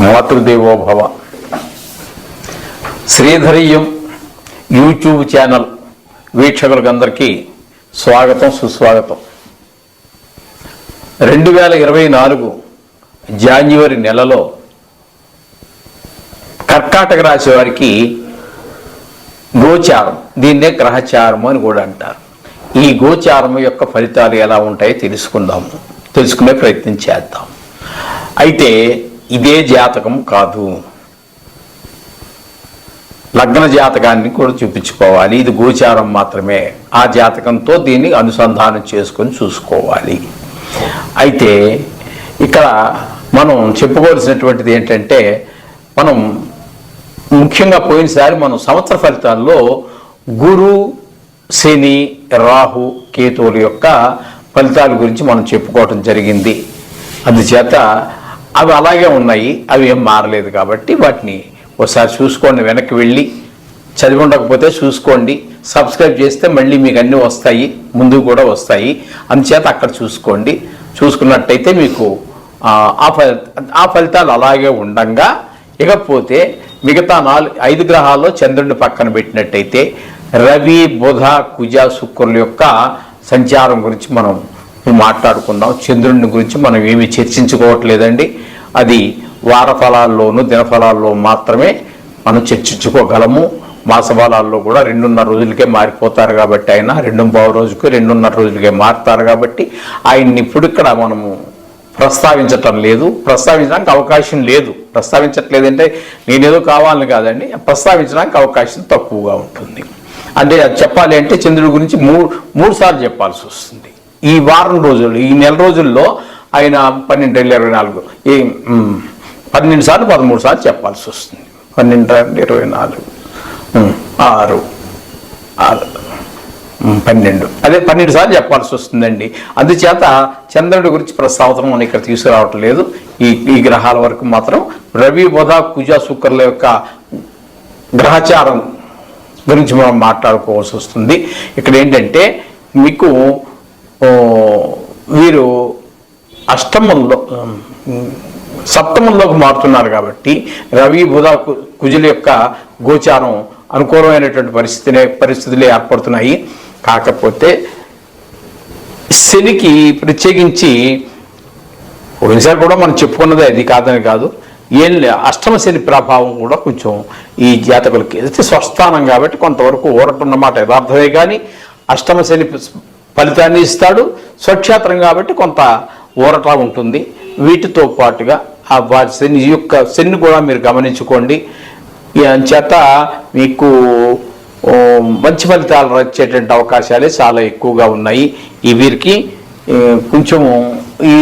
Matrudevobhava. శ్రీధరీయం YouTube channel వీక్షకులకందరికీ స్వాగతం, సుస్వాగతం. 2024 January నెలలో కర్కాటక రాశి వారికి గోచారం, దీన్నే గ్రహచారం అని కూడా అంటారు. ఈ గోచారం యొక్క ఫలితాలు ఎలా ఉంటాయో తెలుసుకునే ప్రయత్నం చేద్దాం. అయితే ఇదే జాతకం కాదు, లగ్న జాతకాన్ని కూడా చూపించుకోవాలి. ఇది గోచారం మాత్రమే. ఆ జాతకంతో దీన్ని అనుసంధానం చేసుకొని చూసుకోవాలి. అయితే ఇక్కడ మనం చెప్పుకోవాల్సినటువంటిది ఏంటంటే, మనం ముఖ్యంగా పోయినసారి మనం సంవత్సర ఫలితాల్లో గురు, శని, రాహు, కేతువుల యొక్క ఫలితాల గురించి మనం చెప్పుకోవటం జరిగింది. అందుచేత అవి అలాగే ఉన్నాయి, అవి ఏం మారలేదు. కాబట్టి వాటిని ఒకసారి చూసుకోండి, వెనక్కి వెళ్ళి చదివి ఉండకపోతే చూసుకోండి. సబ్స్క్రైబ్ చేస్తే మళ్ళీ మీకు అన్నీ వస్తాయి, ముందుకు కూడా వస్తాయి. అందుచేత అక్కడ చూసుకోండి. చూసుకున్నట్టయితే మీకు ఆ ఫలితాలు అలాగే ఉండంగా, ఇకపోతే మిగతా 5 గ్రహాల్లో చంద్రుడిని పక్కన పెట్టినట్టయితే రవి, బుధ, కుజ, శుక్రుల యొక్క సంచారం గురించి మనం మాట్లాడుకుందాం. చంద్రుడిని గురించి మనం ఏమీ చర్చించుకోవట్లేదండి. అది వార ఫలాల్లోనూ దినఫలాల్లో మాత్రమే మనం చర్చించుకోగలము. మాస ఫలాల్లో కూడా 2.5 రోజులకే మారిపోతారు కాబట్టి, ఆయన 2.5 రోజుకు 2.5 రోజులకే మారుతారు కాబట్టి ఆయన్ని ఇప్పుడు ఇక్కడ మనము ప్రస్తావించటం లేదు, ప్రస్తావించడానికి అవకాశం లేదు. ప్రస్తావించట్లేదంటే నేనేదో కావాలని కాదండి, ప్రస్తావించడానికి అవకాశం తక్కువగా ఉంటుంది. అంటే అది చెప్పాలి అంటే చంద్రుడి గురించి మూడు సార్లు చెప్పాల్సి వస్తుంది. ఈ వారం రోజులు, ఈ నెల రోజుల్లో ఆయన 12, 24, 12 సార్లు 13 సార్లు చెప్పాల్సి వస్తుంది. 12, 24, 6, 12, అదే 12 సార్లు చెప్పాల్సి వస్తుందండి. అందుచేత చంద్రుడి గురించి ప్రస్తావన మనం ఇక్కడ తీసుకురావటం లేదు. ఈ గ్రహాల వరకు మాత్రం రవి, బుధ, కుజ, శుక్రుల యొక్క గ్రహచారం గురించి మనం మాట్లాడుకోవాల్సి వస్తుంది. ఇక్కడ ఏంటంటే మీకు వీరు అష్టమంలో, సప్తమంలోకి మారుతున్నారు కాబట్టి రవి, బుధ, కుజుల యొక్క గోచారం అనుకూలమైనటువంటి పరిస్థితులే ఏర్పడుతున్నాయి. కాకపోతే శనికి ప్రత్యేకించి ఒకసారి కూడా మనం చెప్పుకున్నదే, అది కాదని కాదు, ఏం అష్టమ శని ప్రభావం కూడా కొంచెం ఈ జాతకులకి, అయితే స్వస్థానం కాబట్టి కొంతవరకు ఊరటున్నమాట యథార్థమే. కానీ అష్టమ శని ఫలితాన్ని ఇస్తాడు. స్వక్షేత్రం కాబట్టి కొంత ఊరట ఉంటుంది. వీటితో పాటుగా ఆ శని కూడా మీరు గమనించుకోండి. చేత మీకు మంచి ఫలితాలు వచ్చేటువంటి అవకాశాలే చాలా ఎక్కువగా ఉన్నాయి. ఈ వీరికి కొంచెము ఈ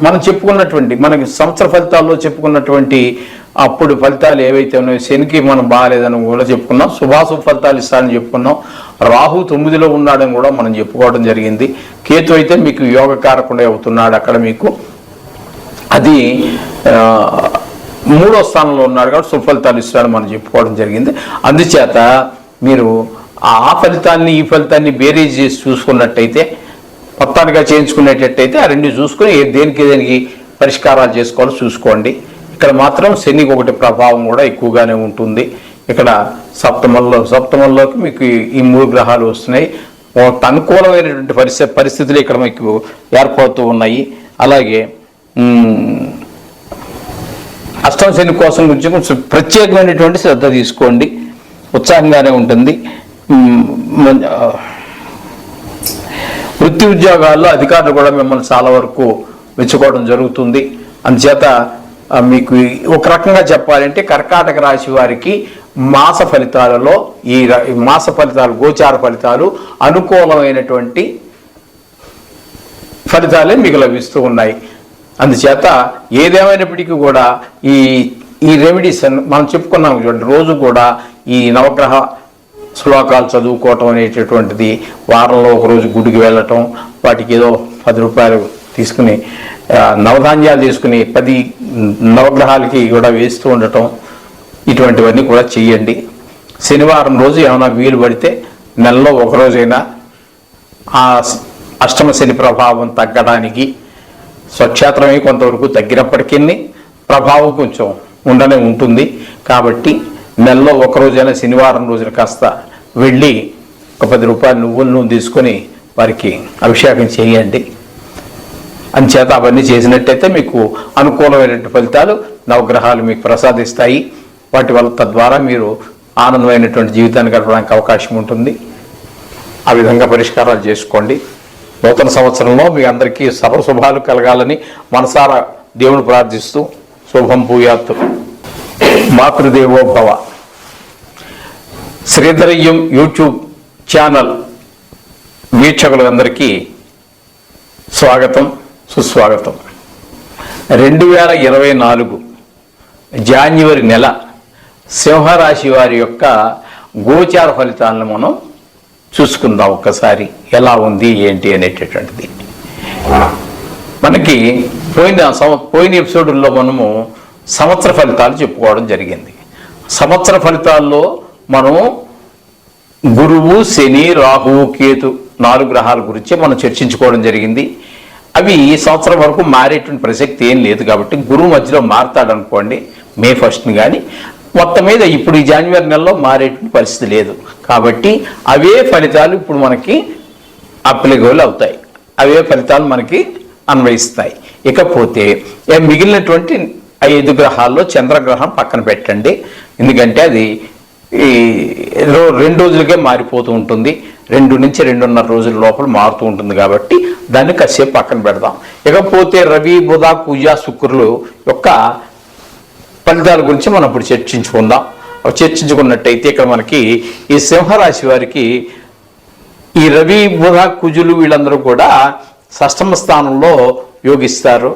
మనం చెప్పుకున్నటువంటి, మనకి సంవత్సర ఫలితాల్లో చెప్పుకున్నటువంటి అప్పుడు ఫలితాలు ఏవైతే ఉన్నాయో, శనికి మనం బాగాలేదని కూడా చెప్పుకున్నాం, శుభాశుభ ఫలితాలు ఇస్తారని చెప్పుకున్నాం. రాహు 9లో ఉన్నాడని కూడా మనం చెప్పుకోవడం జరిగింది. కేతు అయితే మీకు యోగకారకుండా అవుతున్నాడు, అక్కడ మీకు అది 3వ స్థానంలో ఉన్నాడు కాబట్టి శుభ ఫలితాలు ఇస్తాడని మనం చెప్పుకోవడం జరిగింది. అందుచేత మీరు ఆ ఫలితాన్ని ఈ ఫలితాన్ని బేరీజ్ చేసి చూసుకున్నట్టయితే, మొత్తానిగా చేయించుకునేటట్టయితే ఆ రెండు చూసుకుని దేనికి పరిష్కారాలు చేసుకోవాలో చూసుకోండి. ఇక్కడ మాత్రం శనికి ఒకటి ప్రభావం కూడా ఎక్కువగానే ఉంటుంది. ఇక్కడ సప్తమంలోకి మీకు ఈ 3 గ్రహాలు వస్తున్నాయి. అనుకూలమైనటువంటి పరిస్థితులు ఇక్కడ మీకు ఏర్పడుతూ ఉన్నాయి. అలాగే అష్టమ శని కోసం గురించి కొంచెం ప్రత్యేకమైనటువంటి శ్రద్ధ తీసుకోండి, ఉత్సాహంగానే ఉంటుంది. వృత్తి ఉద్యోగాల్లో అధికారులు కూడా మిమ్మల్ని చాలా వరకు మెచ్చుకోవడం జరుగుతుంది. అందుచేత మీకు ఒక రకంగా చెప్పాలంటే కర్కాటక రాశి వారికి మాస ఫలితాలలో ఈ మాస ఫలితాలు, గోచార ఫలితాలు అనుకూలమైనటువంటి ఫలితాలే మీకు లభిస్తూ ఉన్నాయి. అందుచేత ఏదేమైనప్పటికీ కూడా ఈ రెమెడీస్ మనం చెప్పుకున్నాం చూడండి, రోజు కూడా ఈ నవగ్రహ శ్లోకాలు చదువుకోవటం అనేటటువంటిది, వారంలో ఒకరోజు గుడికి వెళ్ళటం, వాటికి ఏదో 10 రూపాయలు తీసుకుని నవధాన్యాలు తీసుకుని 10 నవగ్రహాలకి కూడా వేస్తూ ఉండటం, ఇటువంటివన్నీ కూడా చెయ్యండి. శనివారం రోజు ఏమైనా వీలు పడితే నెలలో ఒకరోజైనా ఆ అష్టమ శని ప్రభావం తగ్గడానికి, స్వక్షేత్రమే కొంతవరకు తగ్గినప్పటికీ ప్రభావం కొంచెం ఉండనే ఉంటుంది. కాబట్టి నెలలో ఒకరోజైనా శనివారం రోజున కాస్త వెళ్ళి ఒక 10 రూపాయలు నువ్వుల నూనె తీసుకొని వారికి అభిషేకం చేయండి. అంచేత అవన్నీ చేసినట్టయితే మీకు అనుకూలమైనటువంటి ఫలితాలు నవగ్రహాలు మీకు ప్రసాదిస్తాయి. వాటి వల్ల తద్వారా మీరు ఆనందమైనటువంటి జీవితాన్ని గడపడానికి అవకాశం ఉంటుంది. ఆ విధంగా పరిష్కారాలు చేసుకోండి. నూతన సంవత్సరంలో మీ అందరికీ సర్వశుభాలు కలగాలని మనసారా దేవుని ప్రార్థిస్తూ శుభం భూయాత్తు. మాతృదేవో భవ. శ్రీధరయ్యం యూట్యూబ్ ఛానల్ వీక్షకులందరికీ స్వాగతం, సుస్వాగతం. 2024 జాన్యువరి నెల సింహరాశి వారి యొక్క గోచార ఫలితాలను మనం చూసుకుందాం. ఒక్కసారి ఎలా ఉంది ఏంటి అనేటటువంటిది. మనకి పోయిన ఎపిసోడుల్లో మనము సంవత్సర ఫలితాలు చెప్పుకోవడం జరిగింది. సంవత్సర ఫలితాల్లో మనం గురువు, శని, రాహువు, కేతు 4 గ్రహాల గురించి మనం చర్చించుకోవడం జరిగింది. అవి ఈ సంవత్సరం వరకు మారేటువంటి ప్రసక్తి ఏం లేదు. కాబట్టి గురువు మధ్యలో మారుతాడు అనుకోండి, మే 1ని. కానీ మొత్తం మీద ఇప్పుడు ఈ జాన్యువరి నెలలో మారేటువంటి పరిస్థితి లేదు. కాబట్టి అవే ఫలితాలు ఇప్పుడు మనకి అప్లికబుల్ అవుతాయి, అవే ఫలితాలు మనకి అన్వయిస్తాయి. ఇకపోతే మిగిలినటువంటి 5 గ్రహాల్లో చంద్రగ్రహం పక్కన పెట్టండి. ఎందుకంటే అది ఈ 2 రోజులకే మారిపోతూ ఉంటుంది. 2 నుంచి 2.5 రోజుల లోపల మారుతూ ఉంటుంది. కాబట్టి దాన్ని కాసేపు పక్కన పెడదాం. ఇకపోతే రవి, బుధ, కుజ, శుక్రులు యొక్క ఫలితాల గురించి మనం ఇప్పుడు చర్చించుకుందాం. చర్చించుకున్నట్టయితే ఇక్కడ మనకి ఈ సింహరాశి వారికి ఈ రవి, బుధ, కుజులు వీళ్ళందరూ కూడా 6వ స్థానంలో యోగిస్తారు.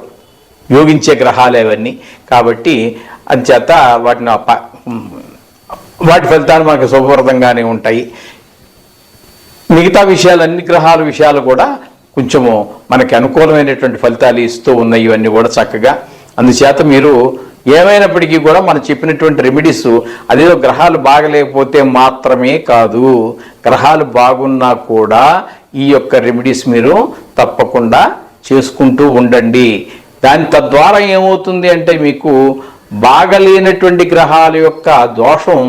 యోగించే గ్రహాలు అవన్నీ. కాబట్టి అంచేత వాటి ఫలితాలు మనకు శుభప్రదంగానే ఉంటాయి. మిగతా విషయాలు, అన్ని గ్రహాల విషయాలు కూడా కొంచెము మనకి అనుకూలమైనటువంటి ఫలితాలు ఇస్తూ ఉన్నాయి. ఇవన్నీ కూడా చక్కగా. అందుచేత మీరు ఏమైనప్పటికీ కూడా మనం చెప్పినటువంటి రెమెడీస్ అదేదో గ్రహాలు బాగలేకపోతే మాత్రమే కాదు, గ్రహాలు బాగున్నా కూడా ఈ యొక్క రెమెడీస్ మీరు తప్పకుండా చేసుకుంటూ ఉండండి. తద్వారా ఏమవుతుంది అంటే మీకు బాగలేనటువంటి గ్రహాల యొక్క దోషం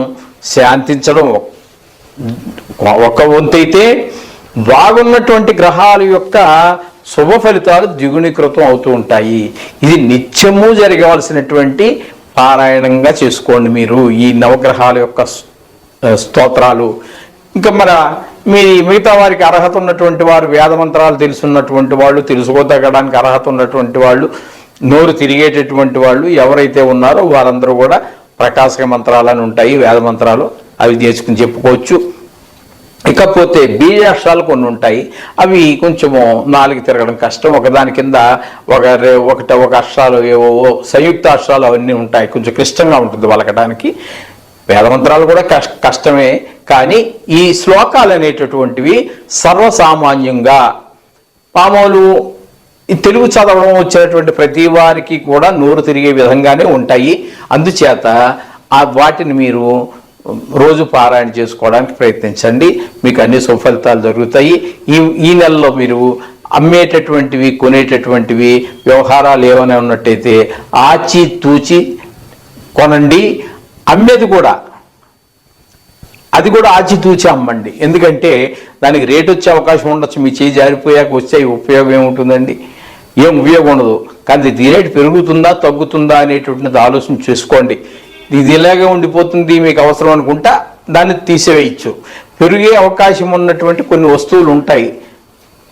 శాంతించడం ఒక వంతైతే, బాగున్నటువంటి గ్రహాల యొక్క శుభ ఫలితాలు ద్విగుణీకృతం అవుతూ ఉంటాయి. ఇది నిత్యము జరగవలసినటువంటి పారాయణంగా చేసుకోండి మీరు ఈ నవగ్రహాల యొక్క స్తోత్రాలు. ఇంకా మిగతా వారికి అర్హత ఉన్నటువంటి వారు, వేద మంత్రాలు తెలుసున్నటువంటి వాళ్ళు, తెలుసుకోదగడానికి అర్హత ఉన్నటువంటి వాళ్ళు, నోరు తిరిగేటటువంటి వాళ్ళు ఎవరైతే ఉన్నారో వారందరూ కూడా ప్రకాశక మంత్రాలని ఉంటాయి, వేద మంత్రాలు, అవి చేసుకుని చెప్పుకోవచ్చు. ఇకపోతే బీజాక్షరాలు కొన్ని ఉంటాయి. అవి కొంచెము 4 తిరగడం కష్టం. ఒకదాని కింద ఒక అక్షరాలు ఏవో సంయుక్త అక్షరాలు అవన్నీ ఉంటాయి. కొంచెం క్లిష్టంగా ఉంటుంది పలకడానికి. వేదమంత్రాలు కూడా కష్టమే. కానీ ఈ శ్లోకాలు అనేటటువంటివి సర్వసామాన్యంగా మామూలు తెలుగు చదవడం వచ్చేటువంటి ప్రతి వారికి కూడా నోరు తిరిగే విధంగానే ఉంటాయి. అందుచేత వాటిని మీరు రోజు పారాయణ చేసుకోవడానికి ప్రయత్నించండి. మీకు అన్ని సుఫలితాలు జరుగుతాయి. ఈ నెలలో మీరు అమ్మేటటువంటివి, కొనేటటువంటివి వ్యవహారాలు ఏమైనా ఉన్నట్టయితే ఆచి తూచి కొనండి. అమ్మేది కూడా అది కూడా ఆచితూచి అమ్మండి. ఎందుకంటే దానికి రేటు వచ్చే అవకాశం ఉండొచ్చు. మీ చేయి జారిపోయాక వచ్చే ఉపయోగం ఏముంటుందండి? ఏం ఉపయోగం ఉండదు. కానీ ఇది రేటు పెరుగుతుందా తగ్గుతుందా అనేటువంటిది ఆలోచన చేసుకోండి. ఇది ఇలాగే ఉండిపోతుంది మీకు అవసరం అనుకుంటా దాన్ని తీసివేయచ్చు. పెరిగే అవకాశం ఉన్నటువంటి కొన్ని వస్తువులు ఉంటాయి.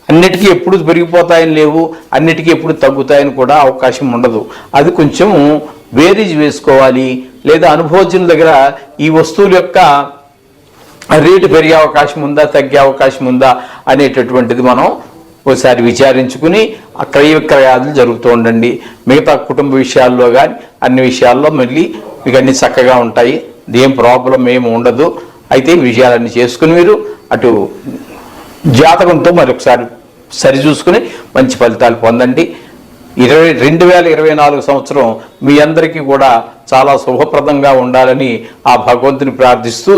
అన్నిటికీ ఎప్పుడు పెరిగిపోతాయని లేవు, అన్నిటికీ ఎప్పుడు తగ్గుతాయని కూడా అవకాశం ఉండదు. అది కొంచెం వేరీజ్ వేసుకోవాలి. లేదా అనుభవజ్ఞుల దగ్గర ఈ వస్తువుల యొక్క రేటు పెరిగే అవకాశం ఉందా, తగ్గే అవకాశం ఉందా అనేటటువంటిది మనం ఒకసారి విచారించుకుని ఆ క్రయ విక్రయాలు జరుగుతూ ఉండండి. మిగతా కుటుంబ విషయాల్లో కానీ అన్ని విషయాల్లో మళ్ళీ మీకు అన్ని చక్కగా ఉంటాయి. ఏం ప్రాబ్లం ఏమి ఉండదు. అయితే ఈ విషయాలన్నీ చేసుకుని మీరు అటు జాతకంతో మరొకసారి సరిచూసుకుని మంచి ఫలితాలు పొందండి. 2024 సంవత్సరం మీ అందరికీ కూడా చాలా శుభప్రదంగా ఉండాలని ఆ భగవంతుని ప్రార్థిస్తూ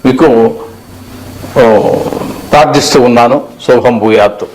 మీకు ప్రార్థిస్తూ ఉన్నాను. శుభం భూయాత్తు.